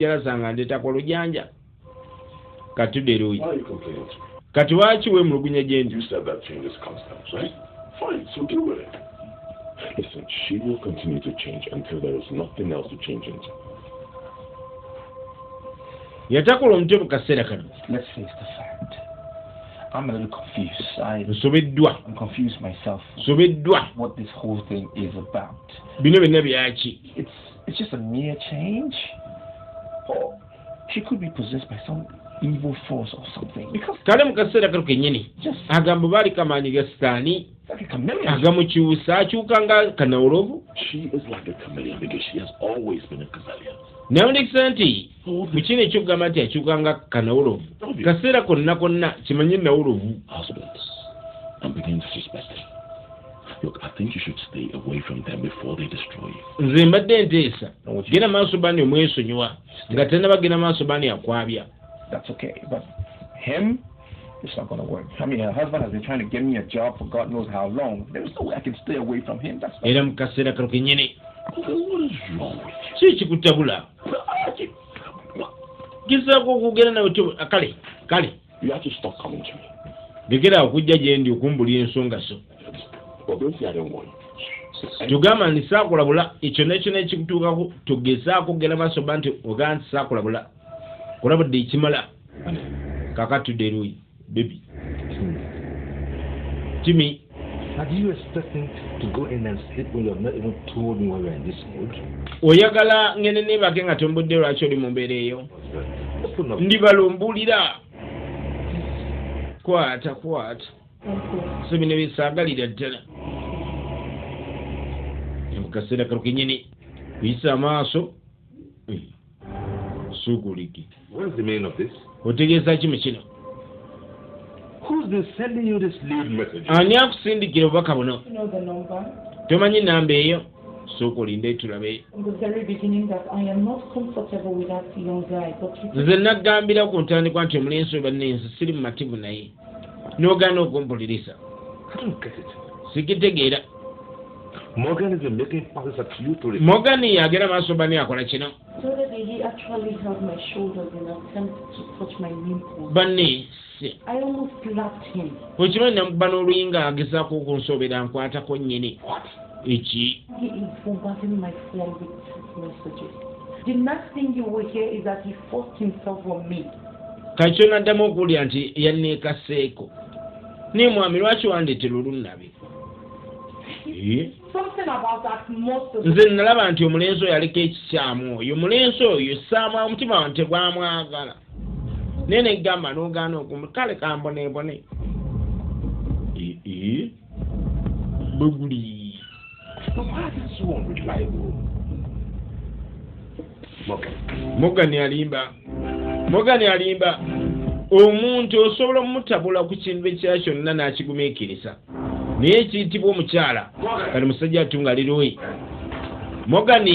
yalasanga ndetako olujanja katudde luyi Why are you complaining? kati lwaki weemulugunya gyendi You said that changes constant, right? Fine, so deal with it. Listen, she will continue to change until there is nothing else to change into. yatakola omutwe mu kaseera kano. Let's face the fact. I'm a little confused. nsobeddwa I'm confused myself. nsobeddwa What this whole thing is about. bino byonna byaki. It's just a mere change. Or she could be possessed by some evil force or something. Because kale mu kaseera kano kennyini agambo baali kamaanyi ga sitaani like a chameleon. agamukyusa akyuka nga kanawulovu. She is like a chameleon because she has always been a chameleon. nawulekisa nti mu kino ekyokugamba nti akyuka nga kanawulovu kaseera konna konna kimanye nawulovu. Husbands, I'm beginning to suspect. Look, I think you should stay away from them before they destroy you. nze mbadde nteesa genda maaso bani omwesonyiwa nga tennabagenda maaso bani akwabya. That's okay, but him, it's not gonna work. I mean, her husband has been trying to get me a job for God knows how long. There's no way I can stay away from him. That's not... era mu kaseera kano kennyini What is wrong with you? ki kikutabula gezaako okugenda nawe kale You have to stop coming to me. lekera okujja gye ndi okumbulira ensonga so. But don't say I don't want you. tugamba nti saakulabula ekyo nekyo nekikutuukako tugezaako okugenda maaso ba nti ogaa nti saakulabula kulabudde ekimala kakatudde eruyi bebi Jimmy. Are you expecting to go in and sleep when you have not even told me why we're in this mood? oyagala ngende neebake nga tombudde lwaki oli mu mbeera eyo. ndibalumbulira kwata so bino bisaagalira ddala mu kaseera kano kennyini kuyisa amaaso suukuliki. What is the meaning of this? otegeeza ki mu kino? Who's been sending you this lead message? ani akusindikira obubaka buno? You know the number. tomanyi namba eyo? sooka olinde tulabe. In the very beginning that I am not comfortable with that young guy, but you nze naggambira ku ntandikwa nti omulenzi oyo bannensi siri mu mativu naye n'ogaana okumpuliriza. I don't get it. sikitegeera. Morgan has been making passes at you to Morgan yagera maaso bani akola kino. so that he actually held my shoulders in an attempt to touch my nipples. Banne I almost slapped him. okimanyi namukuba n'oluyinga agezaako okunsoobera nkwatako nnyini. Eki He is bombarding my phone with text messages. The next thing you will hear is that he forced himself on me. kakyo naddamu okuwulira nti yanneekaseeko. naye mwami lwaki wandeetera olunnabi? Something about that must have nze nalaba nti omulenzi oyo aliko ekikyamu oyo omulenzi oyo saama omutima wange tegwamwagala naye negamba n'ogaana okumbu kale kamboneebone bwe guli. So why is it so unreliable? Morgan alimba omuntu osobola omutabula ku kintu ekirala kyonna n'akigumiikiriza naye ekiyitibwa omukyala kati musajja atunga liroyi. Morgan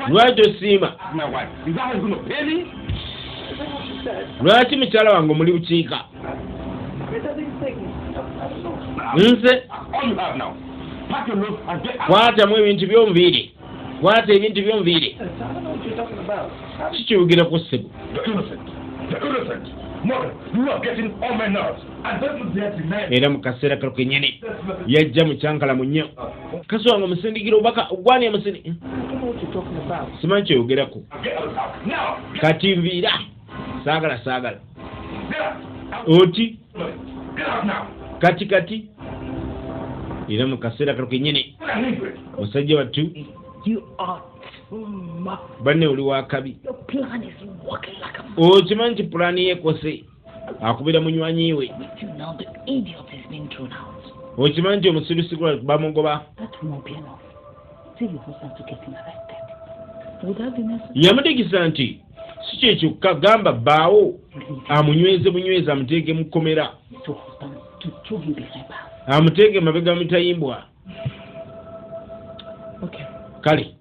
lwaki osiima? lwaki mukyala wange omuli bukiika? nze kwatamu ebintu by'omuviire kwata ebintu by'omuviire kikyogera ku ssebo. era mu kaseera kano kennyini yajja mu kyankalamu nnyo. kasi wange omusindikira obubaka ogwani emusindi simanyi kyoyogerako kati nviira saagala oti kati era mu kaseera kano kennyini musajja wattu banne oli wakabi. okimanyi nti pulaani yekose akubira munywanyi we. okimanyi nti omusirusi gwa bamugoba yamutegesa nti si kyekyokka gamba bbaawo amunyweze bunyweze amuteeke mu kkomera amuteeke mabega mutayimbwa. kale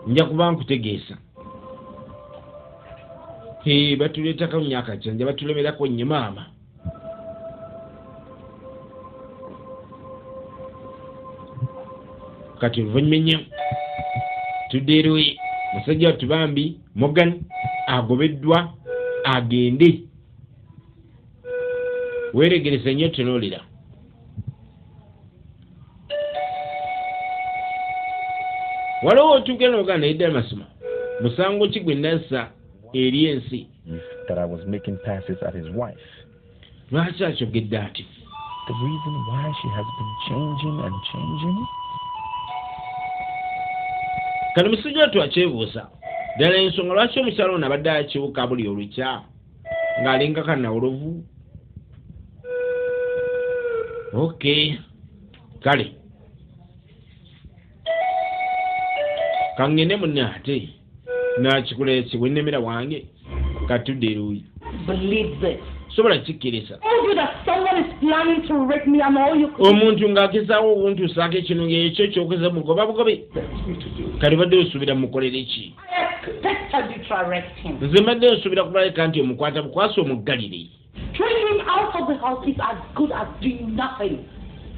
nja kuba nkutegeeza. batuleetako myaka kyanja batulemerako nnyo maama. kati oluvannyuma ennyo tuddeerowe musajja wattu bambi Morgan agobeddwa agende weeregereza nnyo tuloolera waliwo otugenda oganda eddala masoma musango ki gwe nassa eri ensi that I was making passes at his wife. lwaki akyogedde ati The reason why she has been changing and changing. kati musajja wattu akyebuuza ddala ensonga lwaki omukyalo ono abadde akiwuka buli olukya ng'alinga kannawolovu. Okay, kale kangende munne ate nakikola bwe nnemera wange katudde eruuyi Believe this. sobola kikkiriza Told you that someone is planning to rape me and all you could omuntu ng'agezaako okuntuusaako ekino ng'ekyo kyokeza mugoba bugobe kale badde osuubira mukolere ki I expected you to arrest him. nze mbadde nsuubira kubaleka nti omukwata bukwasa omuggalire Throwing him out of the house is as good as doing nothing.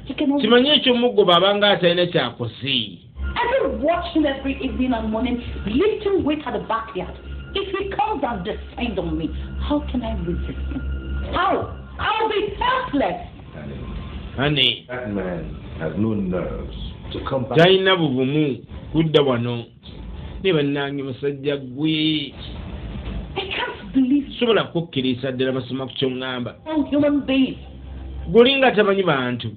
He can only... kimanye ekyomugoba abanga atalina kyakoze. I will watch him every evening and morning, lift him weight at the backyard. If he comes and descends on me, how can I resist him? How? I'll be helpless. Honey, That man has no nerves to come back. talina buvumu kudda wano ne bannange musajja gwe I can't believe sobola kukkiriza ddala masoma ku kyoŋŋamba all human beings. gwolinga tamanyi bantu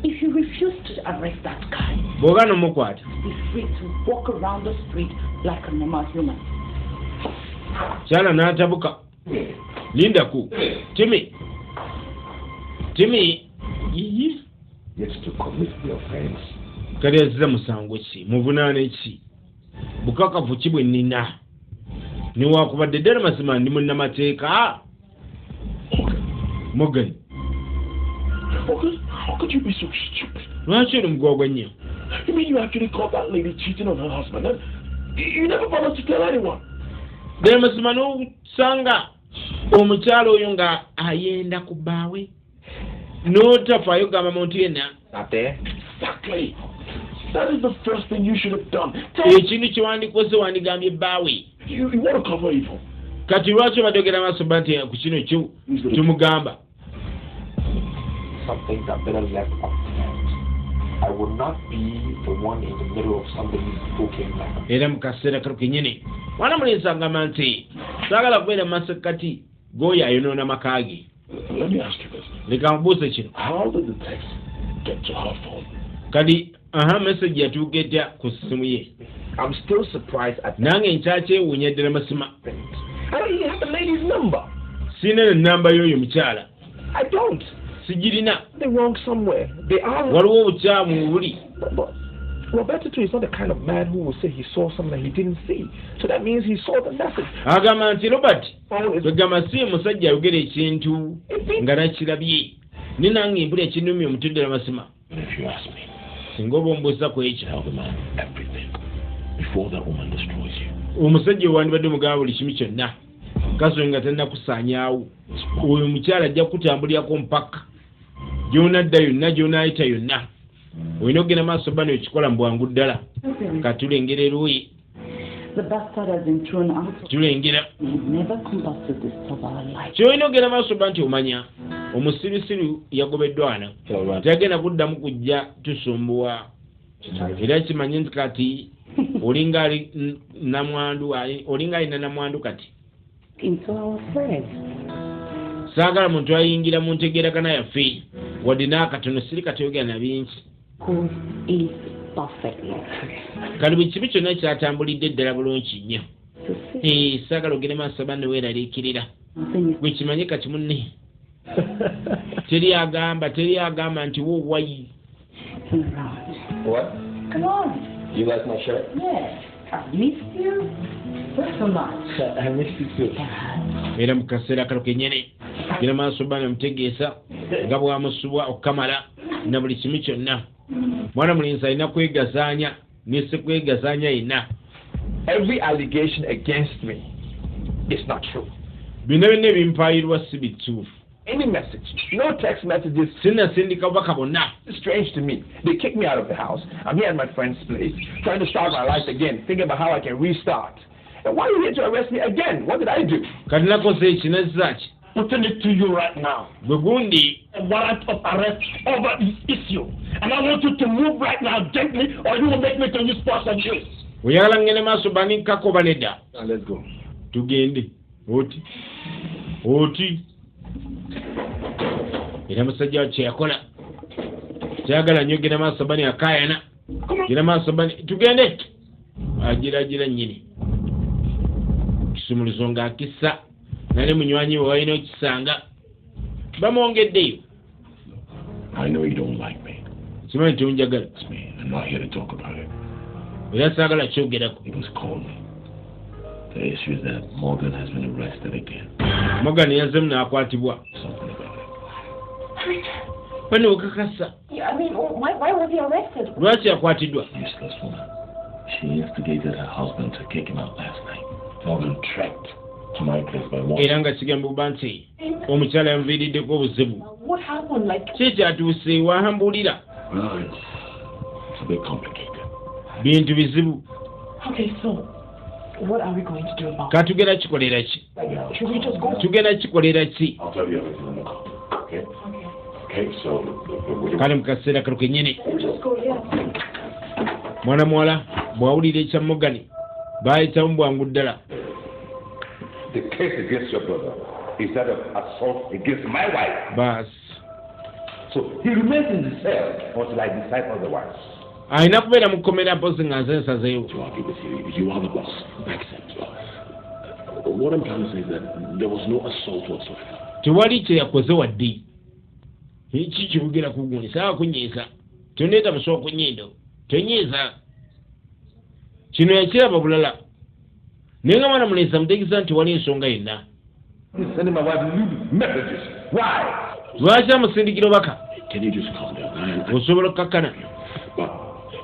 If you refuse to arrest that guy, bw'ogaana omukwata be free to walk around the street like a normal human. kyala n'atabuka lindaku timi yiyi Yet to commit the offense. kale yazira musango ki muvunaane ki bukakafu ki bwe nnina newakubadde ddala mazima ndi munnamateeka Morgan How could you be so stupid? lwaki oli mugwagwa nnyo You mean you actually caught that lady cheating on her husband and you never bothered to tell anyone? ddala mazima n'osanga omukyalo oyo nga ayenda ku bbaawe n'otafaayo gamba muntu yenna Not there. Exactly. That is the first thing you should have done. Tell ekintu kye wandikoze wandigambye bbaawe you want to cover evil. kati lwaki obadde ogenda maaso ba nti ku kino kyo tumugamba Some things are better left unsaid. I will not be the one in the middle of somebody's broken life. era mu kaseera kano kenyini mwana mulenzi agamba nti saagala kubeera mu masekkati g'oyo ayonoona maka ge. Let me ask you this. leka mubuuze kino How did the text get to her phone? kati message yatuuka etya ku ssimu ye I'm still surprised at nange nkyakyewuunya ddala masima that. I don't even have the lady's number. sirina ne nnamba y'oyo mukyala I don't. sigirina They're wrong somewhere. They are. waliwo obukyamu buli But Roberto too is not the kind of man who will say he saw something that he didn't see. So that means he saw the message. agamba nti Robert Oh, it's kwegamba si musajja ayogera ekintu nga nakirabye ne nange mpula ekinnumya omutudde masima And if you ask me, singa oba ombuuza ku ekyo tell the man everything before that woman destroys you. omusajja wandibadde omugamba buli kimu kyonna kaso nga tannakusaanyaawo oyo mukyala ajja kutambulirako mpaka gy'onadda yonna gy'onaayita yonna olina okugenda maaso bano ekikola mu bwangu ddala katulengera eruuyi The bastard has been thrown out. tulengera He will never come back to disturb our life. kyolina okugenda maaso ba nti omanya omusirusiru yagobeddwa wano teyagenda kuddamu kujja tusumbuwa era kimanye nti kati olinga ali namwandu olinga alina namwandu kati Into our friends. saagala muntu ayingira mu ntegeeragana yaffe wadde n'akatono siri katayogera na bingi Who is perfectly kale buli kibi kyonna kyatambulidde ddala bulungi nnyo to see saagala ogende maaso banne weeraliikirira nothing is gwe kimanye kati munne teri agamba nti wowayi around. What? Come on. You like my shirt? Yes. I missed you so much. I missed you too. era mu kaseera kalo kenyene genda maaso bana mutegeeza nga bwamusubwa okukamala na buli kimu kyonna mwana mulenzi alina kwegazaanya ne sekwegazaanya yenna Every allegation against me is not true. bino byonna ebimpaayirwa si bituufu any message, no text messages. Sinnasindika bubaka bonna. It's strange to me. They kicked me out of the house. I'm here at my friend's place, trying to start my life again, thinking about how I can restart. And why are you here to arrest me again? What did I do? Kadinakoze ekinazaaki. Putting it to you right now. Bwegundi A warrant of arrest over this issue. And I want you to move right now gently, or you will make me to use force and use. oyagala ngene maaso banikkako banedda. Now let's go. Tugende. Oti. Era musajja wa kye yakola. Kyagala nnyo genda maaso bani akaayana. Genda maaso bani tugende. Agira nnyini. Kisumuluzo ng'akissa. Nane munywanyi we walina okisanga. Bamwongeddeyo. I know you don't like me. Simanyi tonjagala. It's me. I'm not here to talk about it. Era saagala kyogerako. He was calling me. The issue is that Morgan has been arrested again. Morgan yazemu n'akwatibwa. Something about it. Bani okakasa. Yeah, I mean, why was he arrested? Lwaki yakwatiddwa? Useless woman. She instigated her husband to kick him out last night. Morgan trekked to my place by morning. Era nga kigambibwa nti omukyala yamuviiriddeko obuzibu. What happened? Like, Ki ekyatuuse wahambulira? Well, it's a bit complicated. Bintu bizibu. okay, so what are we going to do about it? Katugenda kikolera ki? Should we just go? Tugenda kikolera ki? I'll tell you everything in the car. Okay? Okay, so... Kale mu kaseera kano kennyini. We'll just go, yeah. Mwana muwala bw'awulira ekya Morgan baayitamu bwangu ddala. The case against your brother is that of assault against my wife. Baasi. So he remains in the cell until I decide otherwise. Alina kubeera mu kkomera mpozi nga nze nsazeewo. To argue with you, you are the boss. Accept. What I'm trying to say is that there was no assault whatsoever. Tewali kye yakoze wadde. Ki kiwugera ku gundi saawa kunyiiza. Tondeeta musowa ku nnyindo. Tonyiiza. Kino yakiraba bulala. Naye nga mwana muleesa mutegeeza nti wali ensonga yenna. He's sending my wife nude messages. Why? Lwaki amusindikira obaka? Can you just calm down? Osobola okukakkana. But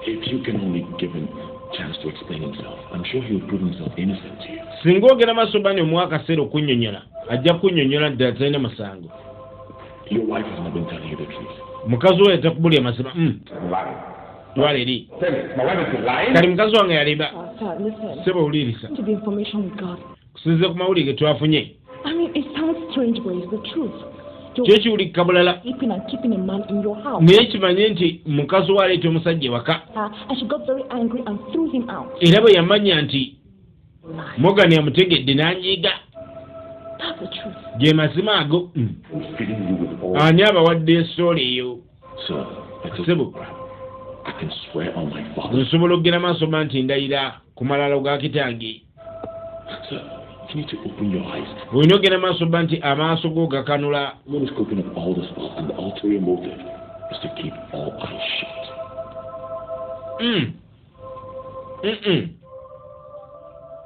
if you can only give him a chance to explain himself, I'm sure he'll prove himself innocent to you. Singa ogenda maaso bani omuwa akaseera okunnyonnyola ajja kunnyonnyola ddala talina musango. Your wife has not been telling you the truth. Mukazi we yatakubulya mazima. Lying. Twala eri. Tell me, my wife is lying? Kali mukazi wange yalimba. Sir, listen. Seba owuliriza. To the information we got. Kusinziira ku mawulire ge twafunye. I mean, it sounds strange, but it's the truth. Kyo kiwulikika bulala. Sleeping and keeping a man in your house. Naye kimanye nti mukazi we aleeta omusajja ewaka. And she got very angry and threw him out. Era bwe yamanya nti Morgan yamutegedde n'anyiiga. That's the truth. Ge mazima ago. Feeding you with all. Ani abawadde ensooli eyo? Sir, Sebo. I can swear on my father. Nsobola okugenda maaso ba nti ndayira ku malalo ga kitange. Sir, you need to open your eyes. Olina okugenda maaso ba nti amaaso go gakanula. What is cooking up all this stuff, and the ulterior motive is to keep all eyes shut.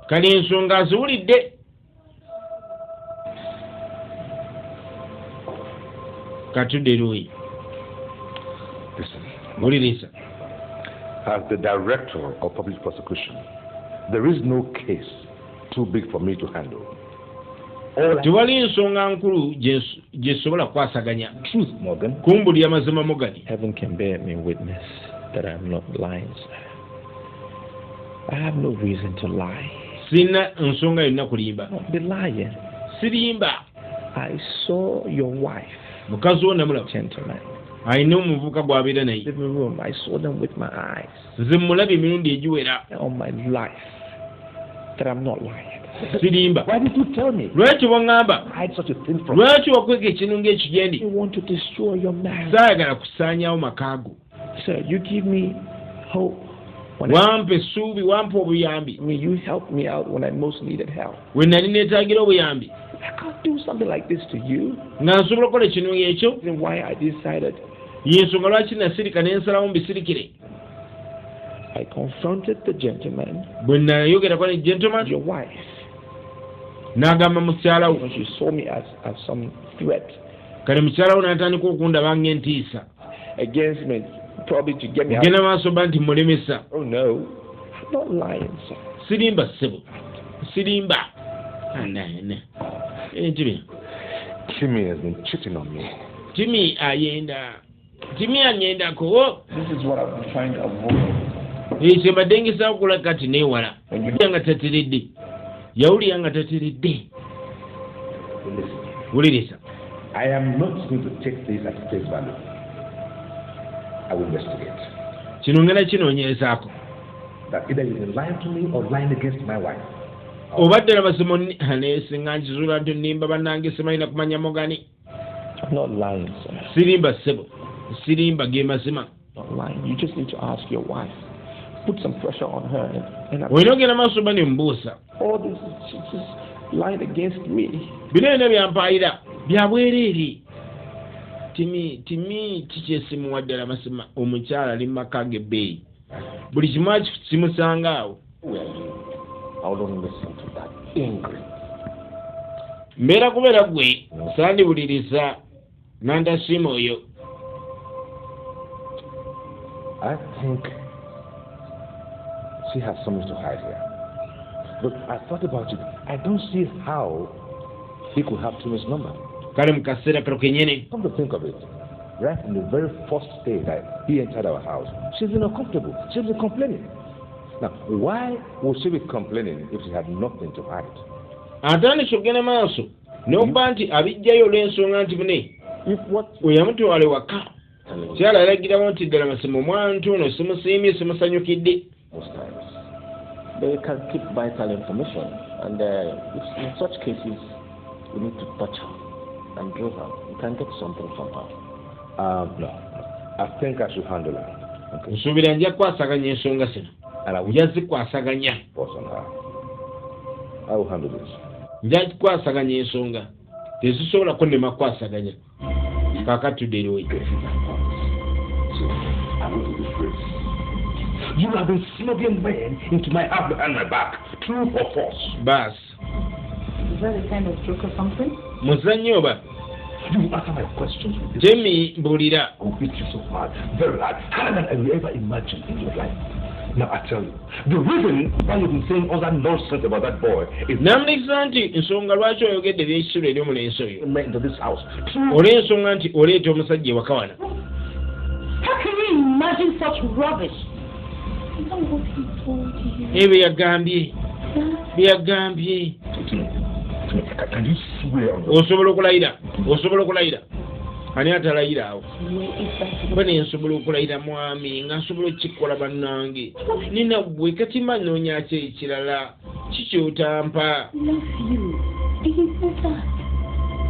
Kali ensonga aziwulidde. Katudde luuyi. Listen, Wuliriza. as the director of public prosecution, there is no case too big for me to handle. All I Tewali ensonga nkulu gye sobola kukwasaganya. Truth, Morgan. Kumbulya mazima Morgan. Heaven can bear me witness that I'm not lying, sir. I have no reason to lie. Sina nsonga yonna kulimba. Not be lying. Sirimba. I saw your wife, Mukazi wo namulaba. gentlemen, Alina omuvubuka gw'abeera naye. living room. I saw them with my eyes. Nze mulaba emirundi egiwera. On my life, that I'm not lying. Sirimba. Why did you tell me? Lwaki waŋŋamba? Hide such a thing from me. Lwaki wakweka ekintu ng'ekigendi? You want to destroy your marriage. Saayagala kusaanyaawo maka go. Sir, you give me hope. When Wampa essuubi, wampa obuyambi. you helped me out when I most needed help. We nali neetaagira obuyambi. I can't do something like this to you. Nga nsobola okukola ekintu ng'ekyo. Then why I decided Y'ensonga lwaki nasirika ne nsalawo mbisirikire. I confronted the gentleman, Bwe nayogerako ne gentleman, your wife, n'agamba mukyala wo. when she saw me as some threat Kale mukyala wo n'atandika okundaba ng'entiisa. against me, probably to get me out. Genda maaso ba nti mulemesa. Oh no, I'm not lying, sir. Sirimba ssebo. Sirimba. Anaana. Ekyo bino. Timmy has been cheating on me. Timmy anyendako. This is what I've been trying to avoid. Ekyo badengesa okola kati neewala. Yanga tateredde. Yawulira nga tateredde. Wuliriza. I am not going to take this at face value. I will investigate. Kino ngenda kinoonyerezaako. That either you've been lying to me or lying against my wife. Obadde n'abasemo neesinga nkizuula nti nnimba bannange simalina kumanya mugani. I'm not lying, sir. Sirimba ssebo. Sirimba ge mazima. Not lying. You just need to ask your wife. Put some pressure on her. Olina ogenda maaso bani mbuusa. All this, she's just lying against me. Bino byonna byampaayira bya bwereere. Timi kikyesimuwa ddala mazima omukyala ali mu maka g'ebbeeyi. Buli kimu kimusanga awo. I don't listen to that angry. Mbeera kubeera gwe sandiwuliriza nandasiima oyo. I think she has something to hide here. But I thought about it. I don't see how he could have Timmy's number. Kale mu kaseera kano kenyini. Come to think of it, right from the very first day that he entered our house, she's been uncomfortable. She's been complaining. Now, why would she be complaining if she had nothing to hide? Atandise okugenda maaso n'okuba nti abijjayo olw'ensonga nti bune we yamutwala ewaka kyala alagirawo nti ddala masimo omwantu ono simusiimye simusanyukidde. Most times they can keep vital information, and in such cases we need to touch her and drill her. We can get something from her. No. I think I should handle her. Okay. Nsuubira nja kukwasaganya ensonga zino. Nja zikwasaganya. Force on her. I will handle this. Nja kukwasaganya ensonga. Tezisobola kunnema kukwasaganya. Kaakati tuddeerewo. You have been smuggling men into my house behind my back, true or false? Bas. Is that a kind of joke or something? Muzannyo oba? You answer my questions with this. Jimmy mbuulira. I'll beat you so hard, very hard, harder than you ever imagined in your life. Now I tell you, the reason why you've been saying all that nonsense about that boy is Namulisa nti ensonga lwaki oyogedde ebyekisiro eri omulenzi oyo. into this house. Olw'ensonga nti oleeta omusajja ewaka wano. How can you imagine such rubbish? Is that what he told you? Byagambye. Can you swear on Osobola okulayira. Ani atalayira awo? Bane nsobola okulayira mwami nga nsobola okukikola bannange. Nina bwe kati mannoonya ki ekirala kikyotampa.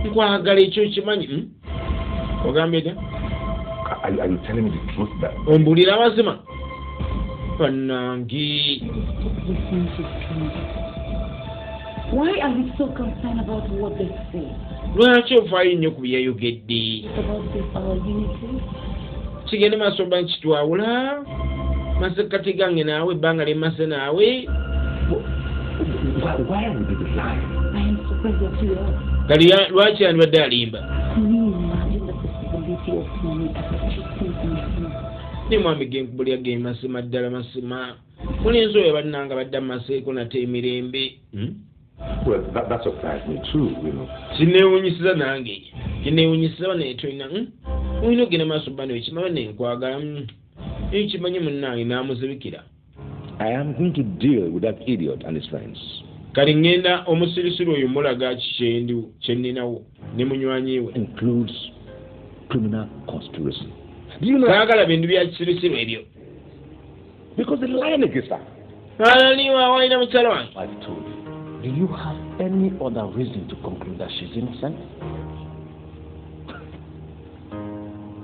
Nkwagala ekyo kimanyi. Ogambye dda? Are you telling me the truth that? Ombuulira amazima. Bannange. Why are you so concerned about what they say? Lwaki ofaayo nnyo ku byeyayogedde? It's about this, our unity. Kigende maaso bba nkitwawula. Masekati gange naawe ebbanga lyemmase naawe. Why would they be lying? I am surprised that you are. Kali lwaki andibadde alimba? Can you imagine the possibility of money as cheating on him? Ne mwami genkubulya ge masima ddala masima. Mulenzi oyo bannanga badde amaseeko nate emirembe. Well, that surprised me too, you know. Kineewunyisiza nange. Kineewunyisiza ne toyina. Olina ogenda maaso bano ekimanyi nenkwagala. Ekimanyi munnange n'amuzibikira. I am going to deal with that idiot and his friends. Kali ngenda omusirisiri oyo mulaga kyenninawo ne munywanyi we. Includes criminal conspiracy. Do you know? Kaagala bintu bya kisirisiro ebyo. Because they're lying against her. Alaniwa walina mukyala wange. I've told you. Do you have any other reason to conclude that she's innocent?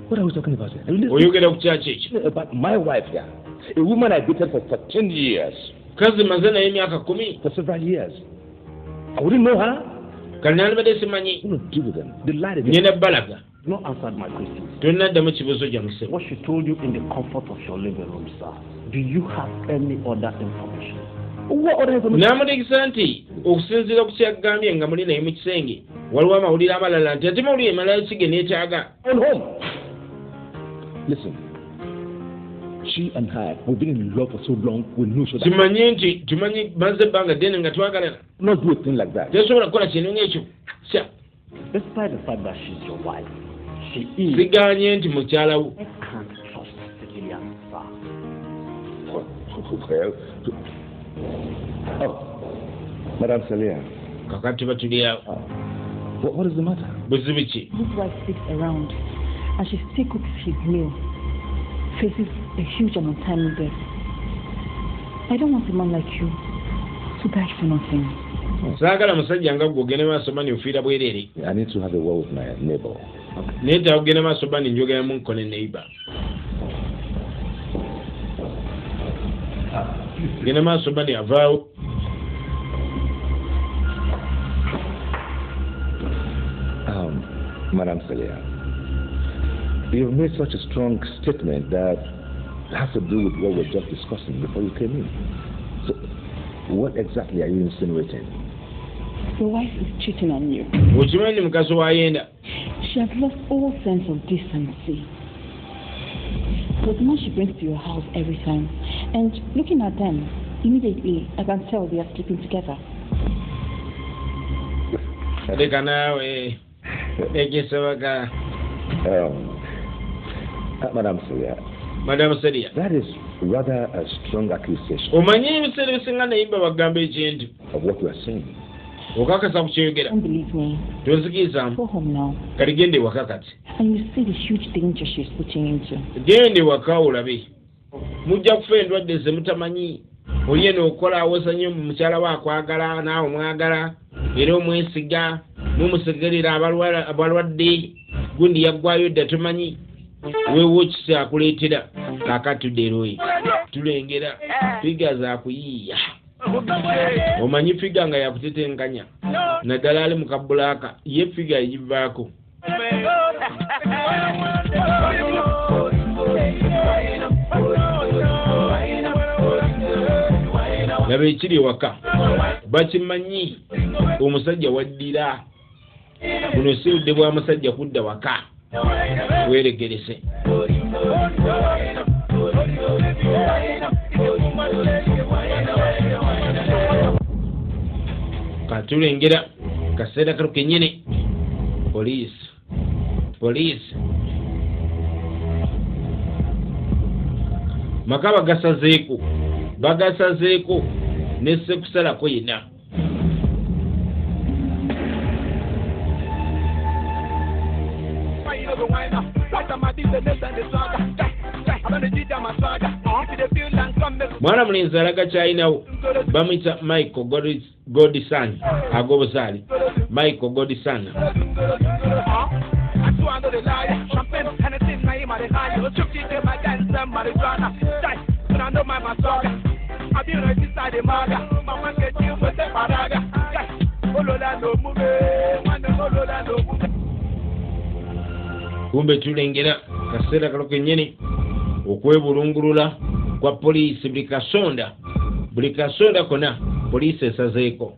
What are we talking about here? Oyogera ku kyaki ekyo? About my wife here. A woman I dated for 10 years. Kazi maze naye emyaka 10. For several years. I wouldn't know her. Kali nandibadde simanyi. I'm going to deal with them. They lied against Ngenda balaga. You not answered my question. Tonnaddamu kibuuzo gya musebo. What she told you in the comfort of your living room, sir. Do you have any other information? What other information? N'amutegesa nti okusinziira ku kyagambye nga muli naye mu kisenge waliwo amawulire amalala nti ate mawulire malala kige neetaaga. On home. Listen. She and I, we've been in love for so long, we knew each other. Tumanyi maze ebbanga ddene nga twagalana. Not do a thing like that. Tesobola kukola kintu ng'ekyo. Despite the fact that she's your wife, she is. Siganye nti mukyala wo. I can't trust civilians, sir. Well, oh, Madame Celia. Kakati batulya. What is the matter? Buzibu ki? His wife sticks around and she still cooks his meal, faces a huge and untimely death. I don't want a man like you to die for nothing. Saagala musajja nga gwe ogende maaso mani ofiira bwereere. I need to have a word with my neighbor. Neeta ogende maaso bani njogera mu nkono neighbor. Gende maaso bani avaawo. Madame Celia, you've made such a strong statement that has to do with what we were just discussing before you came in. So, what exactly are you insinuating? Your wife is cheating on you. Okimanyi mukazi wa yenda. She has lost all sense of decency. But the man she brings to your house every time, and looking at them, immediately I can tell they are sleeping together. Leka naawe. Agasobanuye. Madame Celia. Madame Celia. That is rather a strong accusation. Omanyi ebiseera ebisinga neyimba bagamba ekintu. Of what you are saying. Okakasa ku kyeyogera. Don't believe me. Tonzikiriza. Go home now. Kati genda ewaka kati. And you see the huge danger she's putting into. Genda ewaka olabe. Mujja kufa endwadde zemutamanyi. Oli eno okola awoza nnyo mukyala we akwagala naawe omwagala era omwesiga n'omusegerera abalwadde gundi yaggwayo dda tomanyi weewo kisi akuleetera kakatudde eroyi tulengera figa zakuyiiya omanyi figa nga yakutetenkanya naddala ali mu kabulaaka ye figa egivaako laba ekiri ewaka bakimanyi omusajja waddira buno si budde bwa musajja kudda waka weeregerese katulengera kaseera kalo kennyini poliisi maka bagasazeeko nesekusalako yina mwana mulenzi alaga kyalinawo bamuyita Michael Godson ag'obuzaali Michael Godson kumbe tulengera kaseera kalo kennyini okwebulungulula kwa poliisi buli kasonda kona poliisi esazeeko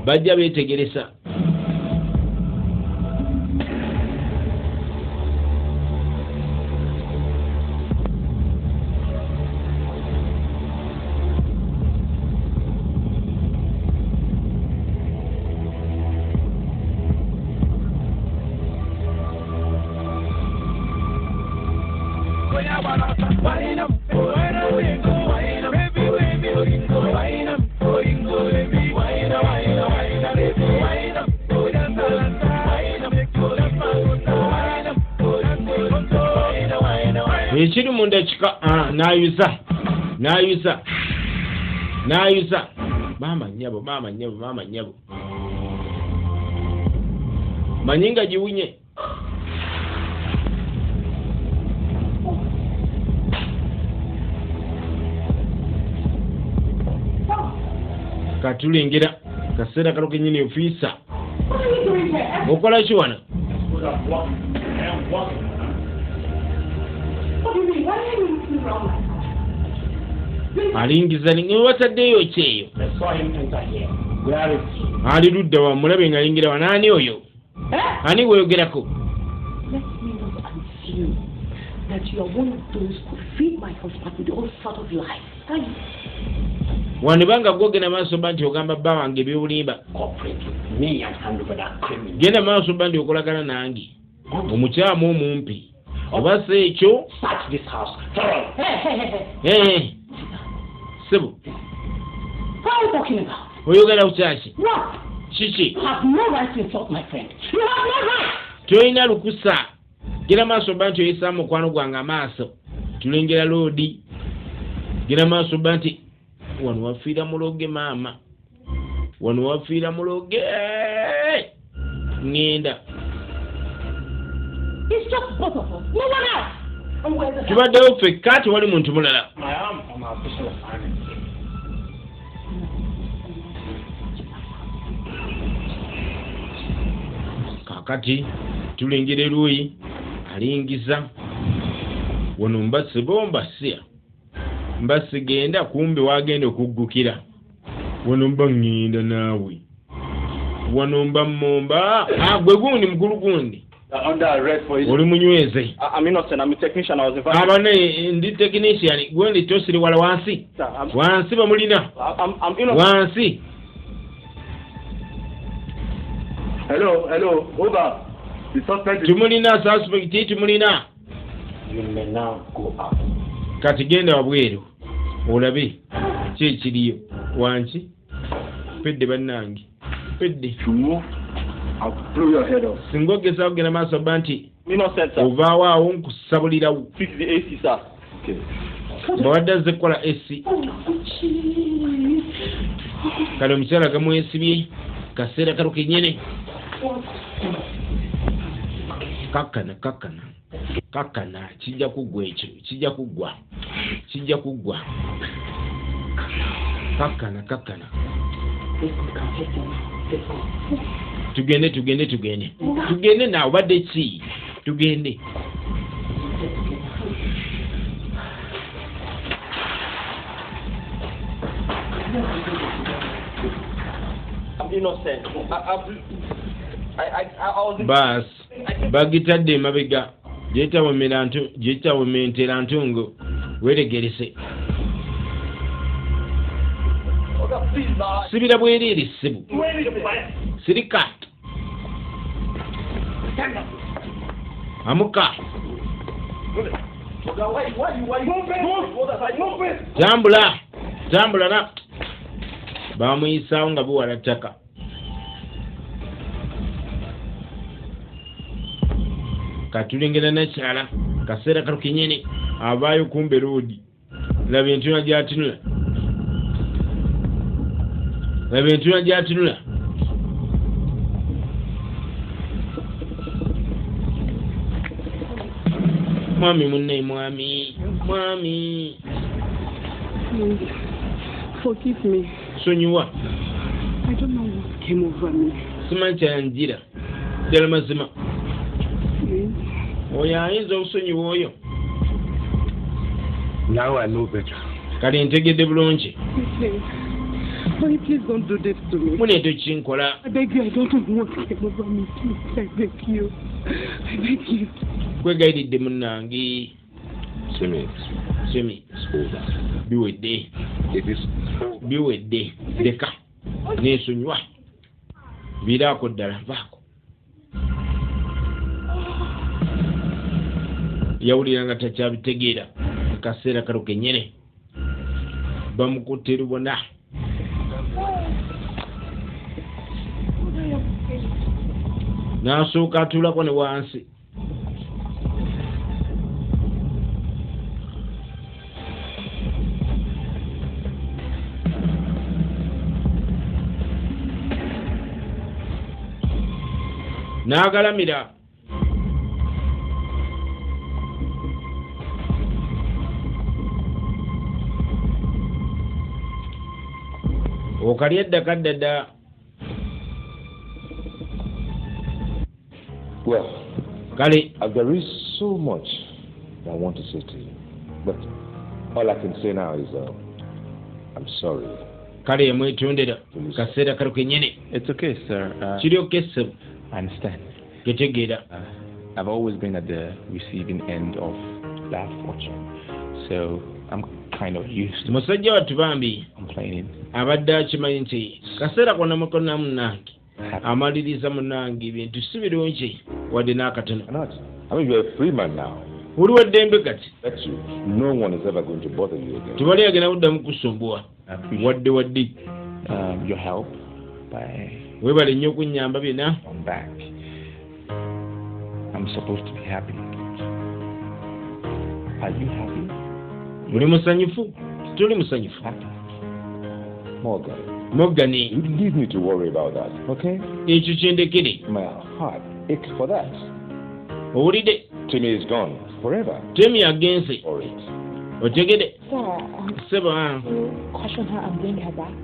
bajja beetegeresa ekiri mu ndakika n'ayuza maama nnyabo manyi nga giwunye katulengera kaseera kalo kennyini ofiisa okola ki wano alingiza wataddeyo kyeyo ali ludda wa mulabe nga alingira wa naani oyo ani weyogerako that you are one of those who feed my husband with all sort of lies. wanibanga gwogenda maaso banti ogamba bba wange eby'obulimba Cooperate with me and hand over that criminal. genda maaso banti okolagana nange omukyamu omumpi oba si ekyo Search this house thoroughly. ssebo What are you talking about? oyogera ku kyaki What? kiki You have no right to insult my friend. You have no right. tolina lukusa genda maaso banti oyisa mukwano gwange amaaso tulengera loodi genda maaso banti wano wafiira muloge maama wano wafiira muloge ngenda It's just both of us. No one else. And where's the tubaddewo ffekka tewali muntu mulala I am on my official assignment. kakati tulengera eruuyi alingiza wano mbasibo mbasya mbasigenda kumbe wagenda okuggukira wano mba ŋŋenda naawe wano mba mmomba gwe gundi mukulu gundi Under arrest for oli munyweze I'm innocent. I'm a technician. I was invited. abane ndi technician gwendi tosiri wala wansi Sir, wansi bamulina I'm innocent. wansi Hello. Over. The suspect is... tumulina suspect tumulina You may now go out. kati genda wabweru olabe ki ekiriyo wanki pedde bannange pedde If you move, I'll blow your head off. singa ogezaako genda maaso bba nti Innocent, sir. ovaawo awo nkusabulirawo Fix the AC, sir. Okay. bawadde azze kukola esi kale omukyala gamwesibye kaseera kalo kenyene kakkana kijja kuggwa ekyo kijja kuggwa kakkana tugende naawe badde ki tugende I'm innocent. I was... baas bagitadde emabega gyetawomentera ntungo weregerese Please, now. sibira bwereere ssebo sirika amuka tambula na bamuyisaawo nga buwala ttaka katulengera nakyala kaseera kalo kenyene avaayo kumbe roodi laba entuna gyatunula mwami munne mwami Forgive me. sonyiwa I don't know what came over me. simanyi kyanjira ddala mazima Please. oyo ayinza okusonyiwa oyo Now I know better. kale ntegedde bulungi Please. Honey, please don't do this to me. muneeto kinkola I beg you, I don't know what came over me. Please, I beg you. I beg you. kwegayiridde munnange Simi, semi it's over. biwedde It is biwedde leka neesonyiwa biraako ddala vaako yawulira nga takyabitegeera kaseera kalo kenyene bamukutte lubona n'asooka atuulako ne wansi n'agalamira okalya eddaka ddada Well, kale there is so much I want to say to you, but all I can say now is I'm sorry. kale yamwetondera kaseera kalo kenyene It's okay, sir. kiri okesse I understand. ketegeera I've always been at the receiving end of bad fortune. So I'm kind of used to musajja wattu bambi complaining. abadde akimanyi nti kaseera konna mukonna munnange amaliriza munnange ebintu si birungi wadde n'akatono. Not. I mean, you're a free man now. Oli wa ddembe kati That's you. No one is ever going to bother you again. tewali agenda kuddamu kusumbuwa wadde Your help by weebale nnyo okunnyamba byonna. on back. I'm supposed to be happy. Are you happy? Muli musanyufu? Tuli musanyufu. Happy. Morgan, Moggani, you need me to worry about that, okay? ekyo kyendekere. My heart aches for that. Owulidde? Timmy is gone forever. Temi agenze. For it. Otegedde? Sir, Seba, to caution her and bring her back.